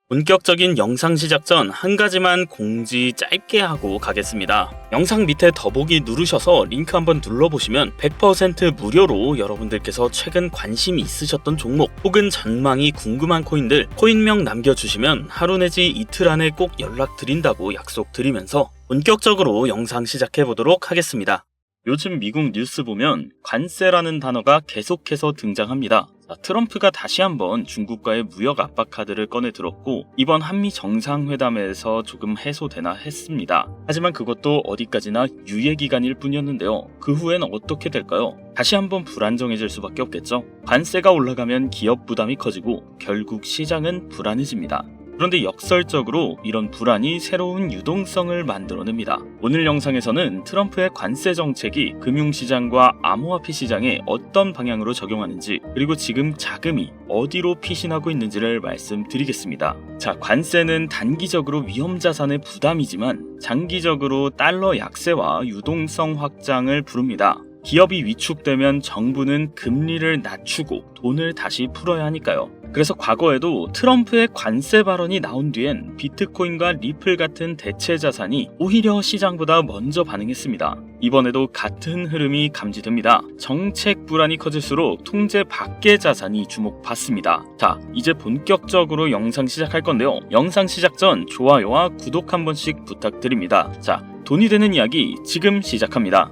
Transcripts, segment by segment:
본격적인 영상 시작 전 한 가지만 공지 짧게 하고 가겠습니다. 영상 밑에 더보기 누르셔서 링크 한번 눌러보시면 100% 무료로 여러분들께서 최근 관심이 있으셨던 종목 혹은 전망이 궁금한 코인들 코인명 남겨주시면 하루 내지 이틀 안에 꼭 연락드린다고 약속드리면서 본격적으로 영상 시작해보도록 하겠습니다. 요즘 미국 뉴스 보면 관세라는 단어가 계속해서 등장합니다. 트럼프가 다시 한번 중국과의 무역 압박 카드를 꺼내 들었고 이번 한미 정상회담에서 조금 해소되나 했습니다. 하지만 그것도 어디까지나 유예기간일 뿐이었는데요. 그 후엔 어떻게 될까요? 다시 한번 불안정해질 수밖에 없겠죠. 관세가 올라가면 기업 부담이 커지고 결국 시장은 불안해집니다. 그런데 역설적으로 이런 불안이 새로운 유동성을 만들어냅니다. 오늘 영상에서는 트럼프의 관세 정책이 금융시장과 암호화폐 시장에 어떤 방향으로 적용하는지 그리고 지금 자금이 어디로 피신하고 있는지를 말씀드리겠습니다. 자, 관세는 단기적으로 위험자산의 부담이지만 장기적으로 달러 약세와 유동성 확장을 부릅니다. 기업이 위축되면 정부는 금리를 낮추고 돈을 다시 풀어야 하니까요. 그래서 과거에도 트럼프의 관세 발언이 나온 뒤엔 비트코인과 리플 같은 대체 자산이 오히려 시장보다 먼저 반응했습니다. 이번에도 같은 흐름이 감지됩니다. 정책 불안이 커질수록 통제 밖의 자산이 주목받습니다. 자, 이제 본격적으로 영상 시작할 건데요. 영상 시작 전 좋아요와 구독 한 번씩 부탁드립니다. 자, 돈이 되는 이야기 지금 시작합니다.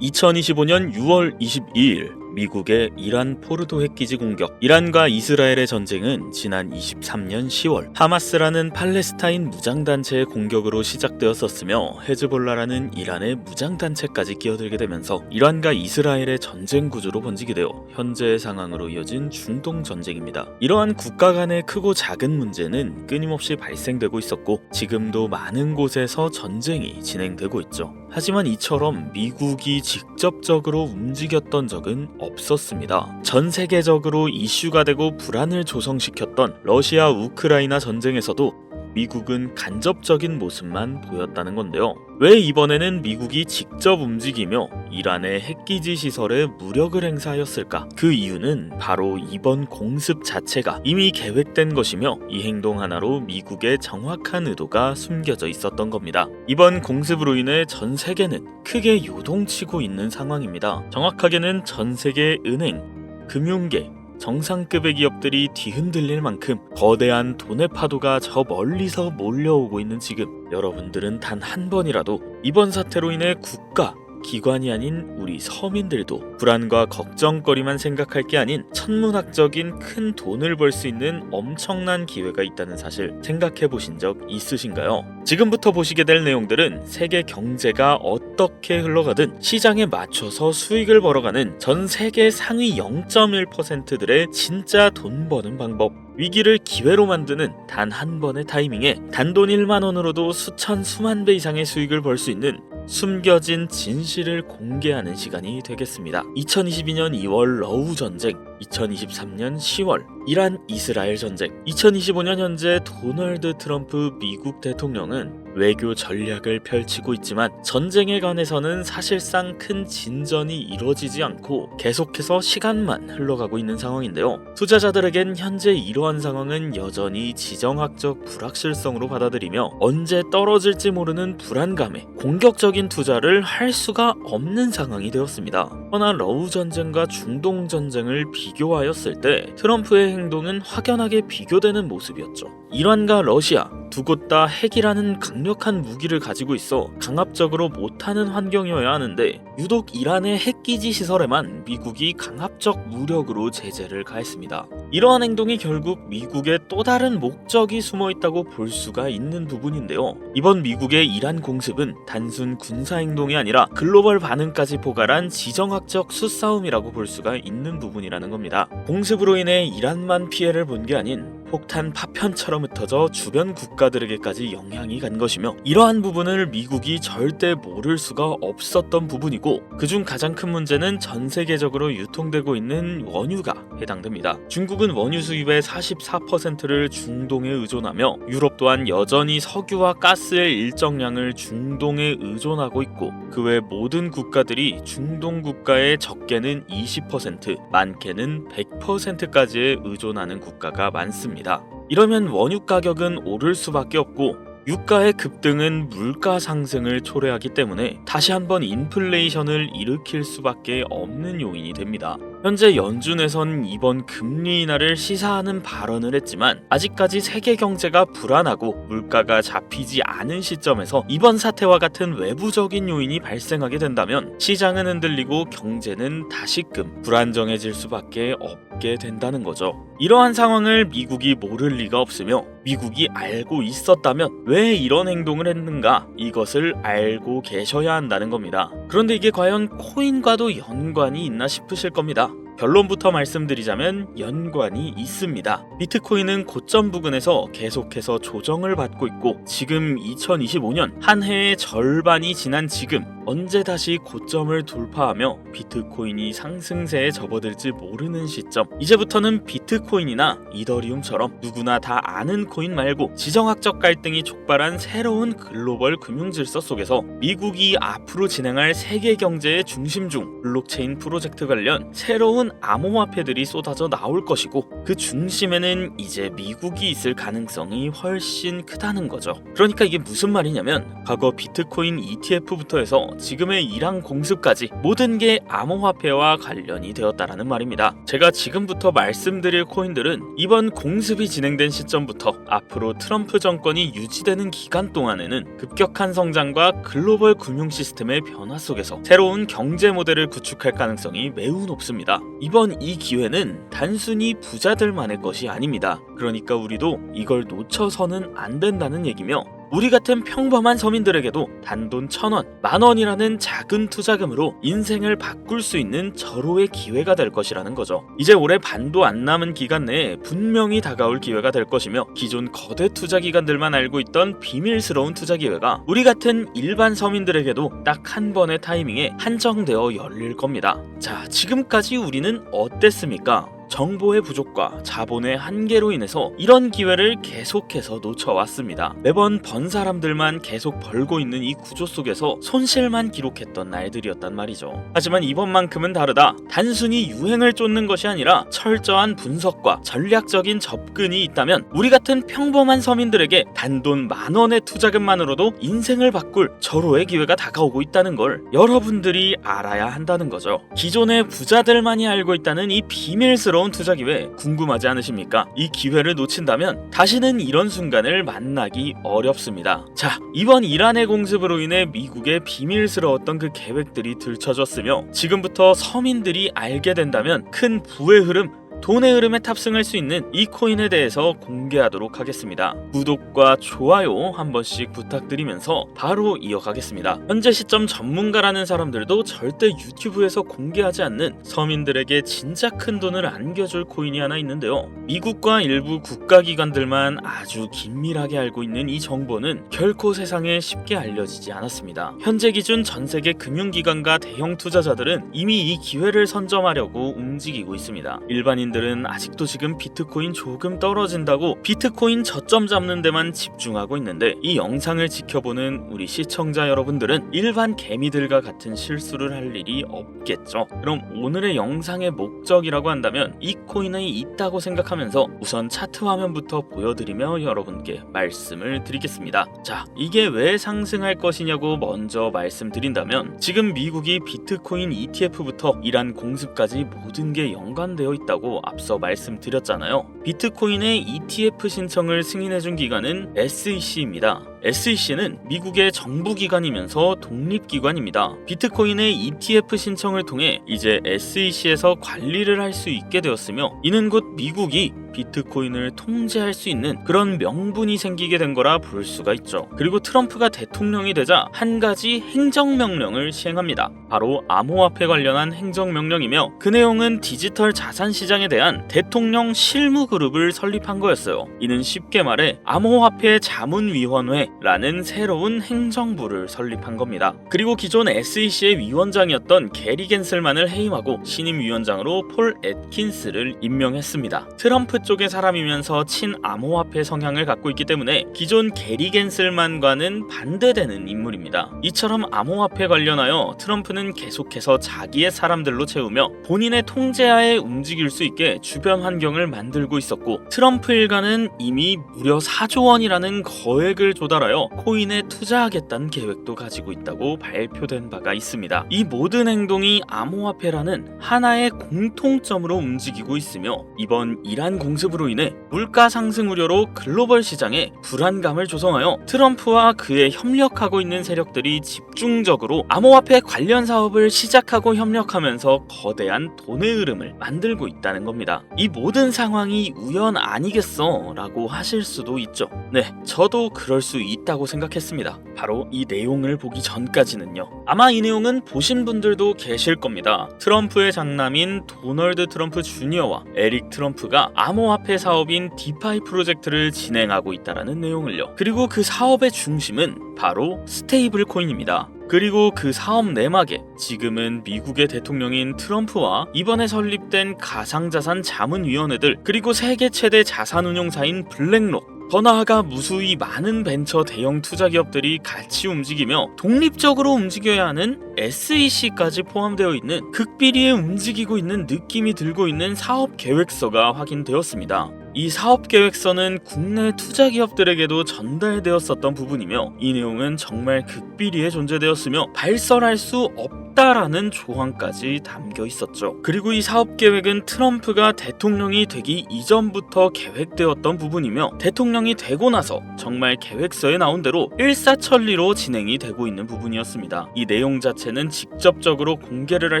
2025년 6월 22일 미국의 이란 포르도 핵기지 공격. 이란과 이스라엘의 전쟁은 지난 23년 10월 하마스라는 팔레스타인 무장단체의 공격으로 시작되었었으며 헤즈볼라라는 이란의 무장단체까지 끼어들게 되면서 이란과 이스라엘의 전쟁 구조로 번지게 되어 현재의 상황으로 이어진 중동 전쟁입니다. 이러한 국가 간의 크고 작은 문제는 끊임없이 발생되고 있었고 지금도 많은 곳에서 전쟁이 진행되고 있죠. 하지만 이처럼 미국이 직접적으로 움직였던 적은 없었습니다. 전 세계적으로 이슈가 되고 불안을 조성시켰던 러시아 우크라이나 전쟁에서도 미국은 간접적인 모습만 보였다는 건데요. 왜 이번에는 미국이 직접 움직이며 이란의 핵기지 시설에 무력을 행사하였을까? 그 이유는 바로 이번 공습 자체가 이미 계획된 것이며 이 행동 하나로 미국의 정확한 의도가 숨겨져 있었던 겁니다. 이번 공습으로 인해 전 세계는 크게 요동치고 있는 상황입니다. 정확하게는 전 세계 은행, 금융계, 정상급의 기업들이 뒤흔들릴 만큼 거대한 돈의 파도가 저 멀리서 몰려오고 있는 지금 여러분들은 단 한 번이라도 이번 사태로 인해 국가, 기관이 아닌 우리 서민들도 불안과 걱정거리만 생각할 게 아닌 천문학적인 큰 돈을 벌 수 있는 엄청난 기회가 있다는 사실 생각해 보신 적 있으신가요? 지금부터 보시게 될 내용들은 세계 경제가 어떻게 흘러가든 시장에 맞춰서 수익을 벌어가는 전 세계 상위 0.1%들의 진짜 돈 버는 방법, 위기를 기회로 만드는 단 한 번의 타이밍에 단돈 1만 원으로도 수천 수만 배 이상의 수익을 벌 수 있는 숨겨진 진실을 공개하는 시간이 되겠습니다. 2022년 2월 러우 전쟁, 2023년 10월 이란 이스라엘 전쟁, 2025년 현재 도널드 트럼프 미국 대통령은 외교 전략을 펼치고 있지만 전쟁에 관해서는 사실상 큰 진전이 이루어지지 않고 계속해서 시간만 흘러가고 있는 상황인데요. 투자자들에겐 현재 이러한 상황은 여전히 지정학적 불확실성으로 받아들이며 언제 떨어질지 모르는 불안감에 공격적인 투자를 할 수가 없는 상황이 되었습니다. 허나 러우 전쟁과 중동 전쟁을 비교하였을 때 트럼프의 행동은 확연하게 비교되는 모습이었죠. 이란과 러시아 두 곳 다 핵이라는 강력한 무기를 가지고 있어 강압적으로 못하는 환경이어야 하는데 유독 이란의 핵기지 시설에만 미국이 강압적 무력으로 제재를 가했습니다. 이러한 행동이 결국 미국의 또 다른 목적이 숨어 있다고 볼 수가 있는 부분인데요. 이번 미국의 이란 공습은 단순 군사 행동이 아니라 글로벌 반응까지 포괄한 지정학적 수싸움이라고 볼 수가 있는 부분이라는 겁니다. 공습으로 인해 이란만 피해를 본 게 아닌 폭탄 파편처럼 흩어져 주변 국가들에게까지 영향이 간 것이며 이러한 부분을 미국이 절대 모를 수가 없었던 부분이고 그중 가장 큰 문제는 전 세계적으로 유통되고 있는 원유가 해당됩니다. 중국은 원유 수입의 44%를 중동에 의존하며 유럽 또한 여전히 석유와 가스의 일정량을 중동에 의존하고 있고 그 외 모든 국가들이 중동 국가의 적게는 20%, 많게는 100%까지에 의존하는 국가가 많습니다. 이러면 원유 가격은 오를 수밖에 없고 유가의 급등은 물가 상승을 초래하기 때문에 다시 한번 인플레이션을 일으킬 수밖에 없는 요인이 됩니다. 현재 연준에선 이번 금리 인하를 시사하는 발언을 했지만 아직까지 세계 경제가 불안하고 물가가 잡히지 않은 시점에서 이번 사태와 같은 외부적인 요인이 발생하게 된다면 시장은 흔들리고 경제는 다시금 불안정해질 수밖에 없게 된다는 거죠. 이러한 상황을 미국이 모를 리가 없으며 미국이 알고 있었다면 왜 이런 행동을 했는가, 이것을 알고 계셔야 한다는 겁니다. 그런데 이게 과연 코인과도 연관이 있나 싶으실 겁니다. 결론부터 말씀드리자면 연관이 있습니다. 비트코인은 고점 부근에서 계속해서 조정을 받고 있고 지금 2025년 한 해의 절반이 지난 지금 언제 다시 고점을 돌파하며 비트코인이 상승세에 접어들지 모르는 시점, 이제부터는 비트코인이나 이더리움처럼 누구나 다 아는 코인 말고 지정학적 갈등이 촉발한 새로운 글로벌 금융질서 속에서 미국이 앞으로 진행할 세계 경제의 중심 중 블록체인 프로젝트 관련 새로운 암호화폐들이 쏟아져 나올 것이고 그 중심에는 이제 미국이 있을 가능성이 훨씬 크다는 거죠. 그러니까 이게 무슨 말이냐면 과거 비트코인 ETF부터 해서 지금의 이란 공습까지 모든 게 암호화폐와 관련이 되었다라는 말입니다. 제가 지금부터 말씀드릴 코인들은 이번 공습이 진행된 시점부터 앞으로 트럼프 정권이 유지되는 기간 동안에는 급격한 성장과 글로벌 금융 시스템의 변화 속에서 새로운 경제 모델을 구축할 가능성이 매우 높습니다. 이번 이 기회는 단순히 부자들만의 것이 아닙니다. 그러니까 우리도 이걸 놓쳐서는 안 된다는 얘기며 우리 같은 평범한 서민들에게도 단돈 1,000원, 10,000원이라는 작은 투자금으로 인생을 바꿀 수 있는 절호의 기회가 될 것이라는 거죠. 이제 올해 반도 안 남은 기간 내에 분명히 다가올 기회가 될 것이며 기존 거대 투자 기관들만 알고 있던 비밀스러운 투자 기회가 우리 같은 일반 서민들에게도 딱 한 번의 타이밍에 한정되어 열릴 겁니다. 자, 지금까지 우리는 어땠습니까? 정보의 부족과 자본의 한계로 인해서 이런 기회를 계속해서 놓쳐왔습니다. 매번 번 사람들만 계속 벌고 있는 이 구조 속에서 손실만 기록했던 날들이었단 말이죠. 하지만 이번만큼은 다르다. 단순히 유행을 쫓는 것이 아니라 철저한 분석과 전략적인 접근이 있다면 우리 같은 평범한 서민들에게 단돈 10,000원의 투자금만으로도 인생을 바꿀 절호의 기회가 다가오고 있다는 걸 여러분들이 알아야 한다는 거죠. 기존의 부자들만이 알고 있다는 이 비밀스러운 투자 기회 궁금하지 않으십니까? 이 기회를 놓친다면 다시는 이런 순간을 만나기 어렵습니다. 자, 이번 이란의 공습으로 인해 미국의 비밀스러웠던 그 계획들이 들춰졌으며 지금부터 서민들이 알게 된다면 큰 부의 흐름, 돈의 흐름에 탑승할 수 있는 이 코인에 대해서 공개하도록 하겠습니다. 구독과 좋아요 한 번씩 부탁드리면서 바로 이어가겠습니다. 현재 시점 전문가라는 사람들도 절대 유튜브에서 공개하지 않는 서민들에게 진짜 큰 돈을 안겨줄 코인이 하나 있는데요. 미국과 일부 국가기관들만 아주 긴밀하게 알고 있는 이 정보는 결코 세상에 쉽게 알려지지 않았습니다. 현재 기준 전세계 금융기관과 대형 투자자들은 이미 이 기회를 선점하려고 움직이고 있습니다. 일반인들은 아직도 지금 비트코인 조금 떨어진다고 비트코인 저점 잡는 데만 집중하고 있는데 이 영상을 지켜보는 우리 시청자 여러분들은 일반 개미들과 같은 실수를 할 일이 없겠죠. 그럼 오늘의 영상의 목적이라고 한다면 이 코인이 있다고 생각하면서 우선 차트 화면부터 보여드리며 여러분께 말씀을 드리겠습니다. 자, 이게 왜 상승할 것이냐고 먼저 말씀드린다면 지금 미국이 비트코인 ETF부터 이란 공습까지 모든 게 연관되어 있다고 앞서 말씀드렸잖아요. 비트코인의 ETF 신청을 승인해준 기관은 SEC입니다. SEC는 미국의 정부기관이면서 독립기관입니다. 비트코인의 ETF 신청을 통해 이제 SEC에서 관리를 할 수 있게 되었으며 이는 곧 미국이 비트코인을 통제할 수 있는 그런 명분이 생기게 된 거라 볼 수가 있죠. 그리고 트럼프가 대통령이 되자 한 가지 행정명령을 시행합니다. 바로 암호화폐 관련한 행정명령이며 그 내용은 디지털 자산 시장에 대한 대통령 실무그룹을 설립한 거였어요. 이는 쉽게 말해 암호화폐 자문위원회라는 새로운 행정부를 설립한 겁니다. 그리고 기존 SEC의 위원장이었던 게리 겐슬만을 해임하고 신임위원장으로 폴 애킨스를 임명했습니다. 트럼프 쪽의 사람이면서 친암호화폐 성향을 갖고 있기 때문에 기존 게리 겐슬만과는 반대되는 인물입니다. 이처럼 암호화폐 관련하여 트럼프는 계속해서 자기의 사람들로 채우며 본인의 통제하에 움직일 수 있게 주변 환경을 만들고 있었고, 트럼프 일가는 이미 무려 4조 원이라는 거액을 조달하여 코인에 투자하겠다는 계획도 가지고 있다고 발표된 바가 있습니다. 이 모든 행동이 암호화폐라는 하나의 공통점으로 움직이고 있으며, 이번 이란 공습으로 인해 물가 상승 우려로 글로벌 시장에 불안감을 조성하여 트럼프와 그에 협력하고 있는 세력들이 집중적으로 암호화폐 관련 사업을 시작하고 협력하면서 거대한 돈의 흐름을 만들고 있다는 겁니다. 이 모든 상황이 우연 아니겠어? 라고 하실 수도 있죠. 네, 저도 그럴 수 있다고 생각했습니다. 바로 이 내용을 보기 전까지는요. 아마 이 내용은 보신 분들도 계실 겁니다. 트럼프의 장남인 도널드 트럼프 주니어와 에릭 트럼프가 암호화폐 사업인 디파이 프로젝트를 진행하고 있다는 내용을요. 그리고 그 사업의 중심은 바로 스테이블 코인입니다. 그리고 그 사업 내막에 지금은 미국의 대통령인 트럼프와 이번에 설립된 가상자산 자문위원회들, 그리고 세계 최대 자산운용사인 블랙록, 더 나아가 무수히 많은 벤처 대형 투자 기업들이 같이 움직이며 독립적으로 움직여야 하는 SEC까지 포함되어 있는 극비리에 움직이고 있는 느낌이 들고 있는 사업 계획서가 확인되었습니다. 이 사업 계획서는 국내 투자 기업들에게도 전달되었었던 부분이며, 이 내용은 정말 극비리에 존재되었으며 발설할 수 없다라는 조항까지 담겨 있었죠. 그리고 이 사업 계획은 트럼프가 대통령이 되기 이전부터 계획되었던 부분이며, 대통령이 되고 나서 정말 계획서에 나온 대로 일사천리로 진행이 되고 있는 부분이었습니다. 이 내용 자체는 직접적으로 공개를 할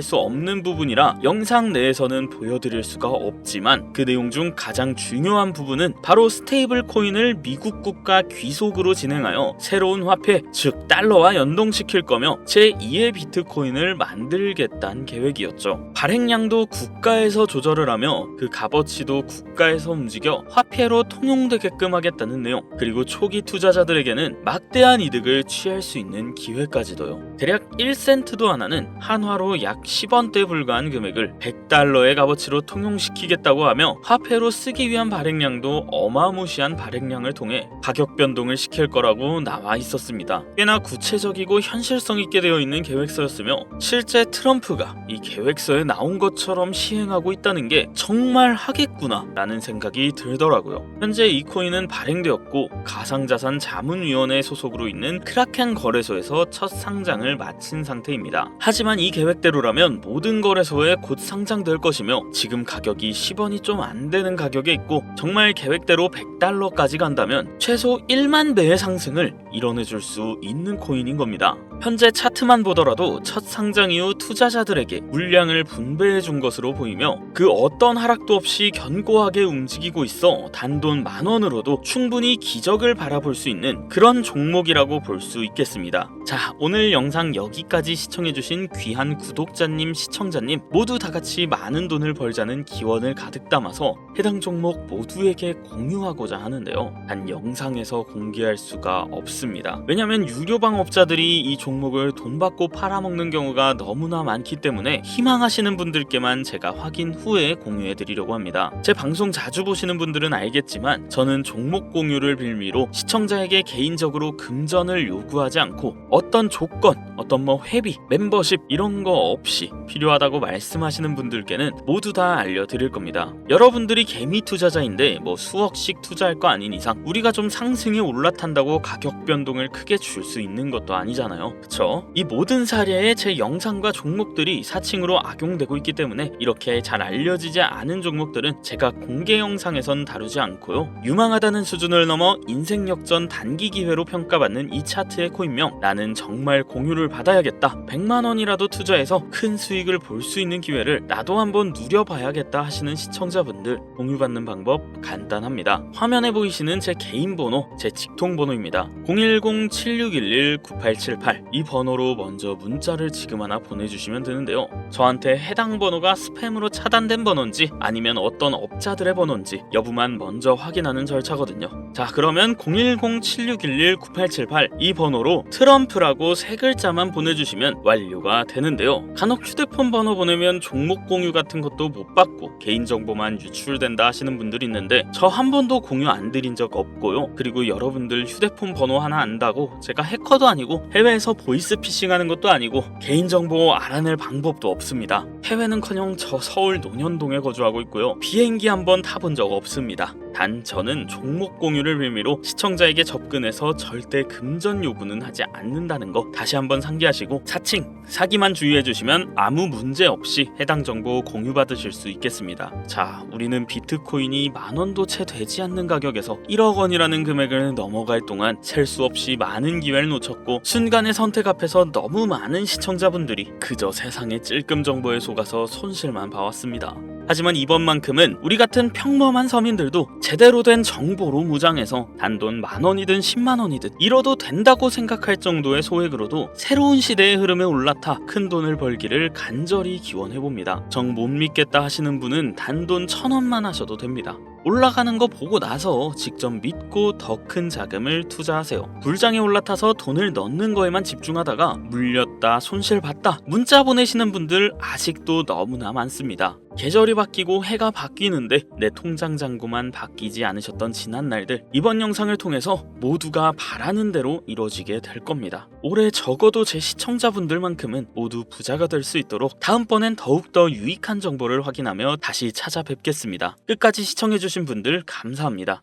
수 없는 부분이라 영상 내에서는 보여드릴 수가 없지만, 그 내용 중 가장 중요한 부분은 바로 스테이블 코인을 미국 국가 귀속으로 진행하여 새로운 화폐, 즉 달러와 연동시킬 거며 제2의 비트코인을 만들겠다는 계획이었죠. 발행량도 국가에서 조절을 하며 그 값어치도 국가에서 움직여 화폐로 통용되게끔 하겠다는 내용, 그리고 초기 투자자들에게는 막대한 이득을 취할 수 있는 기회까지도요. 대략 1센트도 안 하는 한화로 약 10원대에 불과한 금액을 100달러의 값어치로 통용시키겠다고 하며 화폐로 쓰기 위한 발행량도 어마무시한 발행량을 통해 가격 변동을 시킬 거라고 나와 있었습니다. 꽤나 구체적이고 현실성 있게 되어 있는 계획서였으며, 실제 트럼프가 이 계획서에 나온 것처럼 시행하고 있다는 게 정말 하겠구나 라는 생각이 들더라고요. 현재 이 코인은 발행되었고 가상자산 자문위원회 소속으로 있는 크라켄 거래소에서 첫 상장을 마친 상태입니다. 하지만 이 계획대로라면 모든 거래소에 곧 상장될 것이며, 지금 가격이 10원이 좀 안 되는 가격에 있고 정말 계획대로 100달러까지 간다면 최소 1만 배의 상승을 이뤄내줄 수 있는 코인인 겁니다. 현재 차트만 보더라도 첫 상장 이후 투자자들에게 물량을 분배해 준 것으로 보이며, 그 어떤 하락도 없이 견고하게 움직이고 있어 단돈 10,000원으로도 충분히 기적을 바라볼 수 있는 그런 종목이라고 볼 수 있겠습니다. 자, 오늘 영상 여기까지 시청해주신 귀한 구독자님, 시청자님 모두 다같이 많은 돈을 벌자는 기원을 가득 담아서 해당 종목 모두에게 공유하고자 하는데요. 단 영상에서 공개할 수가 없습니다. 왜냐면 유료 방업자들이 이 종목을 돈 받고 팔아먹는 경우가 너무나 많기 때문에 희망하시는 분들께만 제가 확인 후에 공유해드리려고 합니다. 제 방송 자주 보시는 분들은 알겠지만 저는 종목 공유를 빌미로 시청자에게 개인적으로 금전을 요구하지 않고 어떤 조건, 어떤 회비, 멤버십 이런 거 없이 필요하다고 말씀하시는 분들께는 모두 다 알려드릴 겁니다. 여러분들이 개미 투자자인데 수억씩 투자할 거 아닌 이상 우리가 좀 상승에 올라탄다고 가격 변동을 크게 줄 수 있는 것도 아니잖아요. 그쵸? 이 모든 사례에 제 영상과 종목들이 사칭으로 악용되고 있기 때문에 이렇게 잘 알려지지 않은 종목들은 제가 공개 영상에선 다루지 않고요. 유망하다는 수준을 넘어 인생 역전 단기 기회로 평가받는 이 차트의 코인명, 나는 정말 공유를 받아야겠다, 100만원이라도 투자해서 큰 수익을 볼 수 있는 기회를 나도 한번 누려봐야겠다 하시는 시청자분들, 공유받는 방법 간단합니다. 화면에 보이시는 제 개인 번호, 제 직통 번호입니다. 010-7611-9878 이 번호로 먼저 문자를 지금 하나 보내주시면 되는데요. 저한테 해당 번호가 스팸으로 차단된 번호인지 아니면 어떤 업자들의 번호인지 여부만 먼저 확인하는 절차거든요. 자, 그러면 010-7611-9878 이 번호로 트럼프라고 세 글자만 보내주시면 완료가 되는데요. 간혹 휴대폰 번호 보내면 종목 공유 같은 것도 못 받고 개인정보만 유출된다 하시는 분들 분들 있는데 저 한 번도 공유 안 드린 적 없고요. 그리고 여러분들 휴대폰 번호 하나 안다고 제가 해커도 아니고 해외에서 보이스 피싱하는 것도 아니고 개인정보 알아낼 방법도 없습니다. 해외는커녕 저 서울 논현동에 거주하고 있고요. 비행기 한번 타본 적 없습니다. 단 저는 종목 공유를 빌미로 시청자에게 접근해서 절대 금전 요구는 하지 않는다는 거 다시 한번 상기하시고 사칭, 사기만 주의해주시면 아무 문제 없이 해당 정보 공유받으실 수 있겠습니다. 자, 우리는 비트코인이 만원도 채 되지 않는 가격에서 1억 원이라는 금액을 넘어갈 동안 셀 수 없이 많은 기회를 놓쳤고 순간의 선택 앞에서 너무 많은 시청자분들이 그저 세상의 찔끔 정보에 속아서 손실만 봐왔습니다. 하지만 이번만큼은 우리 같은 평범한 서민들도 제대로 된 정보로 무장해서 단돈 만원이든 10만원이든 잃어도 된다고 생각할 정도의 소액으로도 새로운 시대의 흐름에 올라타 큰 돈을 벌기를 간절히 기원해봅니다. 정 못 믿겠다 하시는 분은 단돈 1000원만 하셔도 됩니다. 올라가는 거 보고 나서 직접 믿고 더 큰 자금을 투자하세요. 불장에 올라타서 돈을 넣는 거에만 집중하다가 물렸다, 손실봤다 문자 보내시는 분들 아직도 너무나 많습니다. 계절이 바뀌고 해가 바뀌는데 내 통장 잔고만 바뀌지 않으셨던 지난 날들, 이번 영상을 통해서 모두가 바라는 대로 이루어지게 될 겁니다. 올해 적어도 제 시청자분들만큼은 모두 부자가 될 수 있도록 다음번엔 더욱더 유익한 정보를 확인하며 다시 찾아뵙겠습니다. 끝까지 시청해주신 분들 감사합니다.